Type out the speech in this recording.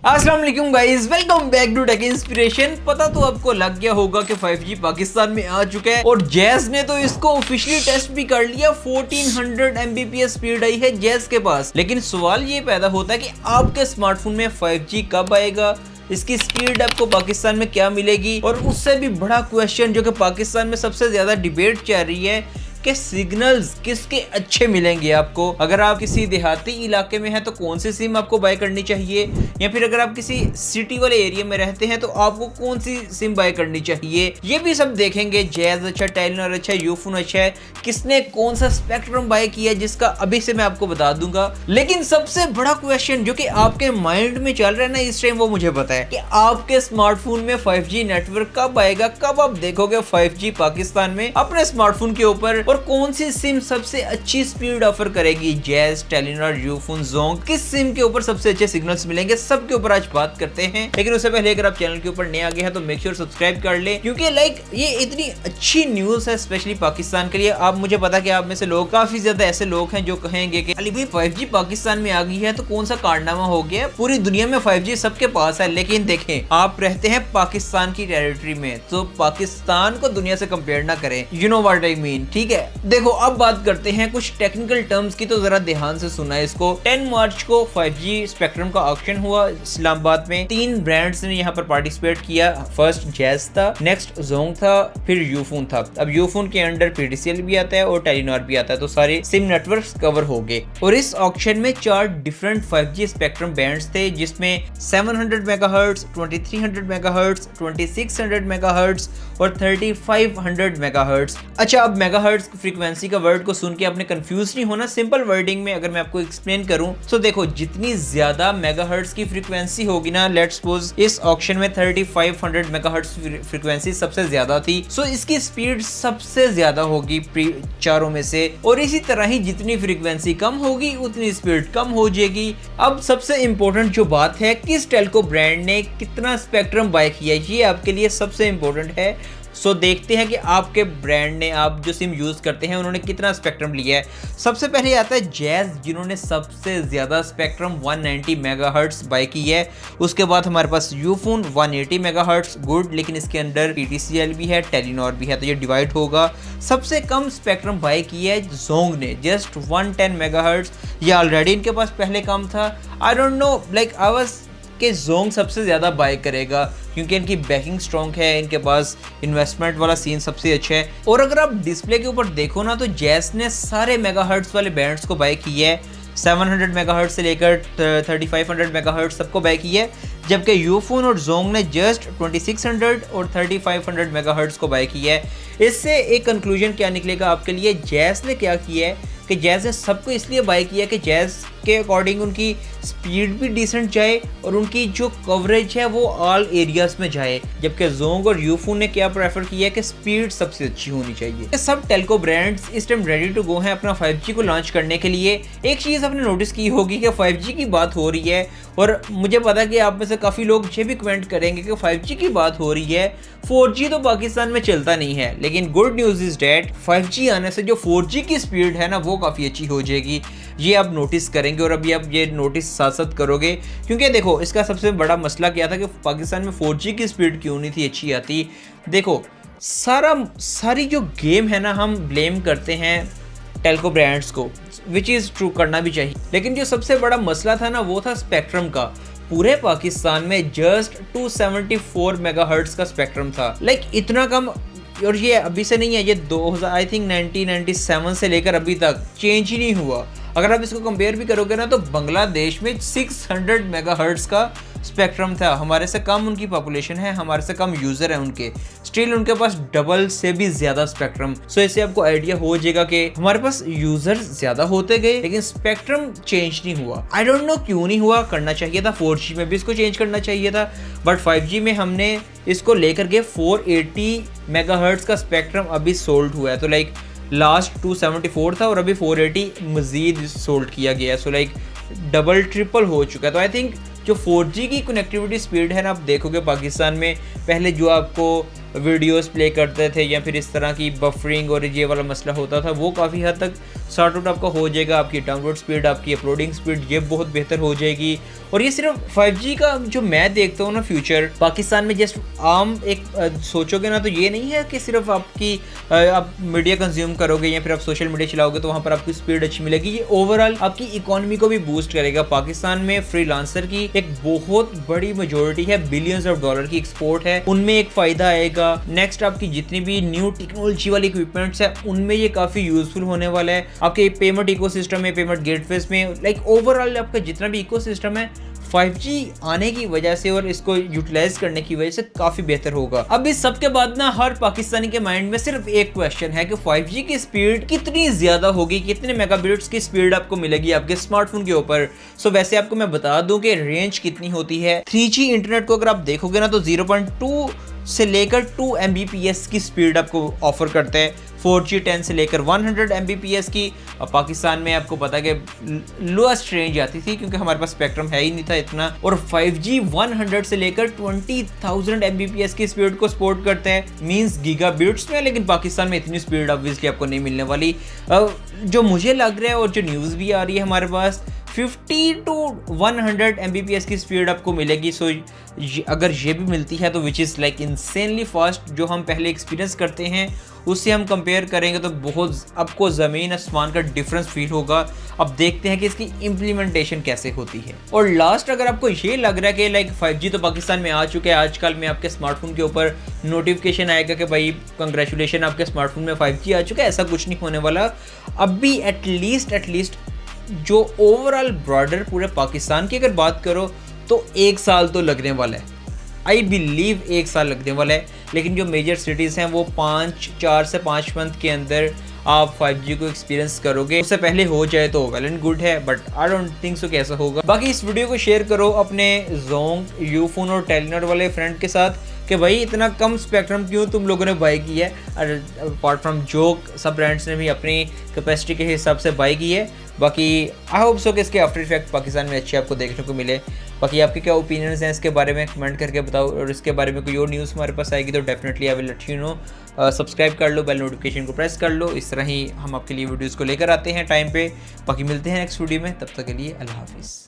अस्सलाम वालेकुम guys, welcome back to tech inspiration. पता तो आपको लग गया होगा कि 5G पाकिस्तान में आ चुका है और जैज ने तो इसको ऑफिशियली टेस्ट भी कर लिया। 1400 Mbps स्पीड आई है जैज के पास। लेकिन सवाल ये पैदा होता है कि आपके स्मार्टफोन में 5G कब आएगा, इसकी स्पीड आपको पाकिस्तान में क्या मिलेगी। और उससे भी बड़ा क्वेश्चन जो कि पाकिस्तान में सबसे ज्यादा डिबेट चल रही है कि सिग्नल्स किसके अच्छे मिलेंगे आपको। अगर आप किसी देहाती इलाके में हैं तो कौन सी सिम आपको बाय करनी चाहिए, या फिर अगर आप किसी सिटी वाले एरिया में रहते हैं तो आपको कौन सी सिम बाय करनी चाहिए, ये भी सब देखेंगे। जैज अच्छा, टेलीनॉर अच्छा, यूफोन अच्छा है, किसने कौन सा स्पेक्ट्रम बाय किया जिसका अभी से मैं आपको बता दूंगा। लेकिन सबसे बड़ा क्वेश्चन जो कि आपके माइंड में चल रहा है ना इस टाइम, वो मुझे पता है कि आपके स्मार्टफोन में 5G नेटवर्क कब आएगा, कब आप देखोगे 5G पाकिस्तान में अपने स्मार्टफोन के ऊपर, और कौन सी सिम सबसे अच्छी स्पीड ऑफर करेगी। जैज, टेलीनॉर, यूफोन, जोंग, किस सिम के ऊपर सबसे अच्छे सिग्नल्स मिलेंगे, सब के ऊपर आज बात करते हैं। लेकिन उससे पहले अगर आप चैनल के ऊपर नए आ गए हैं तो मेक श्योर सब्सक्राइब कर ले, क्योंकि ये इतनी अच्छी न्यूज है स्पेशली पाकिस्तान के लिए। आप मुझे पता कि आप में से लोग, काफी ज्यादा ऐसे लोग हैं जो कहेंगे कि अली भाई 5G पाकिस्तान में आ गई है तो कौन सा कारनामा हो गया, पूरी दुनिया में 5G सबके पास है। लेकिन देखें, आप रहते हैं पाकिस्तान की टेरिटरी में, तो पाकिस्तान को दुनिया से कंपेयर ना करें, you know what I mean, ठीक है। देखो, अब बात करते हैं कुछ टेक्निकल टर्म्स की, तो जरा ध्यान से सुना इसको। 10 मार्च को 5G स्पेक्ट्रम का ऑक्शन हुआ इस्लामाबाद में। 3 ब्रांड्स ने यहाँ पर पार्टिसिपेट किया। फर्स्ट जैज था, नेक्स्ट जोंग था, फिर यूफोन था। अब यूफोन के अंडर PTCL भी आता है और टेलीनॉर भी आता है, तो सारे सिम नेटवर्क्स कवर हो गए। और इस ऑक्शन में 4 डिफरेंट 5G स्पेक्ट्रम बैंड्स थे, जिसमें 700 मेगाहर्ट्ज, 2300 मेगाहर्ट्ज, 2600 मेगाहर्ट्ज और 3500 मेगाहर्ट्ज। अच्छा, अब मेगाहर्ट्ज फ्रीक्वेंसी का वर्ड को सुन के आपने कंफ्यूज नहीं होना। सिंपल वर्डिंग में अगर मैं आपको एक्सप्लेन करूं तो देखो, जितनी ज्यादा मेगाहर्ट्ज की फ्रीक्वेंसी होगी ना, लेट्स सपोज इस ऑक्शन में 3500 मेगाहर्ट्ज फ्रीक्वेंसी सबसे ज्यादा थी, सो इसकी स्पीड सबसे ज्यादा होगी चारों में से। और इसी तरह ही जितनी फ्रीक्वेंसी कम होगी उतनी स्पीड कम हो जाएगी। अब सबसे इंपॉर्टेंट जो बात है, किस टेल्को ब्रांड ने कितना स्पेक्ट्रम बाय किया, ये आपके लिए सबसे इंपॉर्टेंट है। सो देखते हैं कि आपके ब्रांड ने, आप जो सिम यूज करते हैं, उन्होंने कितना स्पेक्ट्रम लिया है। सबसे पहले आता है जैज, जिन्होंने सबसे ज्यादा स्पेक्ट्रम 190 मेगाहर्ट्ज बाय की है। उसके बाद हमारे पास यूफोन 180 मेगाहर्ट्ज, गुड, लेकिन इसके अंडर PTCL भी है, टेलीनॉर भी है, तो ये डिवाइड होगा। सबसे कम स्पेक्ट्रम बाय किया है जोंग ने, जस्ट 110 मेगाहर्ट्ज। ये ऑलरेडी इनके पास पहले कम था। I don't know, like I was कि जोंग सबसे ज़्यादा बाय करेगा क्योंकि इनकी बैकिंग स्ट्रॉन्ग है, इनके पास इन्वेस्टमेंट वाला सीन सबसे अच्छा है। और अगर आप डिस्प्ले के ऊपर देखो ना, तो जैज ने सारे मेगाहर्ट्ज वाले बैंड्स को बाय किया है। 700 मेगाहर्ट्ज से लेकर 3500 मेगाहर्ट्ज सबको बाय किया है, जबकि यूफोन और जोंग ने जस्ट 2600 और 3500 मेगाहर्ट्ज को बाय किया है। इससे एक कंक्लूजन क्या निकलेगा आपके लिए, जैज ने क्या किया है कि जैज ने सबको इसलिए बाय किया कि जैज के अकॉर्डिंग उनकी स्पीड भी डिसेंट जाए और उनकी जो कवरेज है वो ऑल एरियाज में जाए, जबकि जोंग और यूफोन ने क्या प्रेफर किया कि स्पीड सबसे अच्छी होनी चाहिए। सब टेल्को ब्रांड्स इस टाइम रेडी टू गो हैं अपना 5G को लॉन्च करने के लिए। एक चीज़ आपने नोटिस की होगी कि 5G की बात हो रही है, और मुझे पता है कि आप में से काफ़ी लोग ये भी कमेंट करेंगे कि 5G की बात हो रही है, 4G तो पाकिस्तान में चलता नहीं है। लेकिन good news is that 5G आने से जो 4G की स्पीड है ना, वो काफ़ी अच्छी हो जाएगी। ये आप नोटिस करेंगे, और अभी आप ये नोटिस साथ साथ करोगे, क्योंकि देखो, इसका सबसे बड़ा मसला क्या था कि पाकिस्तान में 4G की स्पीड क्यों नहीं थी अच्छी आती। देखो, सारी जो गेम है ना, हम ब्लेम करते हैं टेल्को ब्रांड्स को, विच इज़ ट्रू, करना भी चाहिए। लेकिन जो सबसे बड़ा मसला था ना, वो था स्पेक्ट्रम का। पूरे पाकिस्तान में जस्ट 274 मेगाहर्ट्ज का स्पेक्ट्रम था, लाइक इतना कम। और ये अभी से नहीं है, ये 2000 आई थिंक 1997 से लेकर अभी तक चेंज ही नहीं हुआ। अगर आप इसको कंपेयर भी करोगे ना, तो बांग्लादेश में 600 मेगाहर्ट्ज का स्पेक्ट्रम था। हमारे से कम उनकी पॉपुलेशन है, हमारे से कम यूजर है उनके, स्टिल उनके पास डबल से भी ज्यादा स्पेक्ट्रम। सो इससे आपको आइडिया हो जाएगा कि हमारे पास यूजर ज्यादा होते गए लेकिन स्पेक्ट्रम चेंज नहीं हुआ। आई डोंट नो क्यों नहीं हुआ, करना चाहिए था। 4G में भी इसको चेंज करना चाहिए था, बट 5G में हमने इसको लेकर के 480 मेगाहर्ट्ज का स्पेक्ट्रम अभी सोल्ड हुआ है। तो लाइक लास्ट 274 था और अभी 480 मजीद सोल्ड किया गया है। सो लाइक डबल ट्रिपल हो चुका है। तो आई थिंक जो 4G की कनेक्टिविटी स्पीड है ना, आप देखोगे पाकिस्तान में पहले जो आपको वीडियोस प्ले करते थे या फिर इस तरह की बफरिंग और ये वाला मसला होता था, वो काफ़ी हद तक सॉर्ट आउट आपका हो जाएगा। आपकी डाउनलोड स्पीड, आपकी अपलोडिंग स्पीड ये बहुत बेहतर हो जाएगी। और ये सिर्फ 5G का जो मैं देखता हूँ ना फ्यूचर पाकिस्तान में, जस्ट आम एक सोचोगे ना तो ये नहीं है कि सिर्फ आप मीडिया कंज्यूम करोगे या फिर आप सोशल मीडिया चलाओगे तो वहाँ पर आपकी स्पीड अच्छी मिलेगी। ये ओवरऑल आपकी इकोनॉमी को भी बूस्ट करेगा। पाकिस्तान में फ्रीलांसर की एक बहुत बड़ी मेजोरिटी है, बिलियंस ऑफ डॉलर की एक्सपोर्ट है, उनमें एक फायदा आएगा। नेक्स्ट आपकी जितनी भी न्यू टेक्नोलॉजी वाली इक्विपमेंट्स है उनमें ये काफी यूजफुल होने वाला है। आपके पेमेंट इकोसिस्टम में, पेमेंट गेटवेज में, लाइक ओवरऑल आपका जितना भी इकोसिस्टम है 5G आने की वजह से और इसको यूटिलाइज करने की वजह से काफी बेहतर होगा। अब इस सब के बाद ना हर पाकिस्तानी के माइंड में सिर्फ एक क्वेश्चन है कि 5G की स्पीड कितनी ज्यादा होगी, कितने मेगाबिट्स की स्पीड आपको मिलेगी आपके स्मार्टफोन के ऊपर। सो वैसे आपको मैं बता दूं कि रेंज कितनी होती है। 3G इंटरनेट को अगर आप देखोगे ना तो 0.2 से लेकर 2 Mbps की स्पीड आपको ऑफर करते हैं। 4G 10 से लेकर 100 Mbps की। पाकिस्तान में आपको पता है कि लोएस्ट रेंज आती थी क्योंकि हमारे पास स्पेक्ट्रम है ही नहीं था इतना। और 5G 100 से लेकर 20,000 Mbps की स्पीड को सपोर्ट करते हैं, मींस गीगाबिट्स में। लेकिन पाकिस्तान में इतनी स्पीड ऑब्वियसली आपको नहीं मिलने वाली। जो मुझे लग रहा है और जो न्यूज़ भी आ रही है हमारे पास, 50 to 100 Mbps की स्पीड आपको मिलेगी। सो अगर ये भी मिलती है तो which is like insanely fast. जो हम पहले एक्सपीरियंस करते हैं उससे हम कंपेयर करेंगे तो बहुत आपको ज़मीन आसमान का डिफरेंस फील होगा। अब देखते हैं कि इसकी इम्प्लीमेंटेशन कैसे होती है। और लास्ट, अगर आपको ये लग रहा है कि लाइक 5G तो पाकिस्तान में आ चुके हैं, आजकल में आपके स्मार्टफोन के ऊपर नोटिफिकेशन आएगा कि भाई कंग्रेचुलेशन आपके स्मार्टफोन में 5G आ चुका है, ऐसा कुछ नहीं होने वाला। अब भी एटलीस्ट जो ओवरऑल ब्रॉडर पूरे पाकिस्तान की अगर बात करो तो 1 साल तो लगने वाला है। आई बिलीव 1 साल लगने वाला है। लेकिन जो मेजर सिटीज़ हैं वो 4 से 5 मंथ के अंदर आप 5G को एक्सपीरियंस करोगे। उससे पहले हो जाए तो वेल एंड गुड है, but I don't think so कैसा होगा। बाकी इस वीडियो को शेयर करो अपने जोंग, यूफोन और टेलीनॉर वाले फ्रेंड के साथ कि भाई इतना कम स्पेक्ट्रम क्यों तुम लोगों ने बाई की है। और अपार्ट फ्रॉम जोक, सब ब्रांड्स ने भी अपनी कैपेसिटी के हिसाब से बाई की है। बाकी आई होप सो कि इसके आफ्टर इफेक्ट पाकिस्तान में अच्छे आपको देखने को मिले। बाकी आपके क्या ओपिनियंस हैं इसके बारे में कमेंट करके बताओ। और इसके बारे में कोई और न्यूज़ हमारे पास आएगी तो definitely I will let you know. Subscribe कर लो, बेल नोटिफिकेशन को प्रेस कर लो। इस तरह ही हम आपके लिए वीडियोज़ को लेकर आते हैं टाइम पे। बाकी मिलते हैं नेक्स्ट वीडियो में, तब तक के लिए अल्लाह हाफिज़।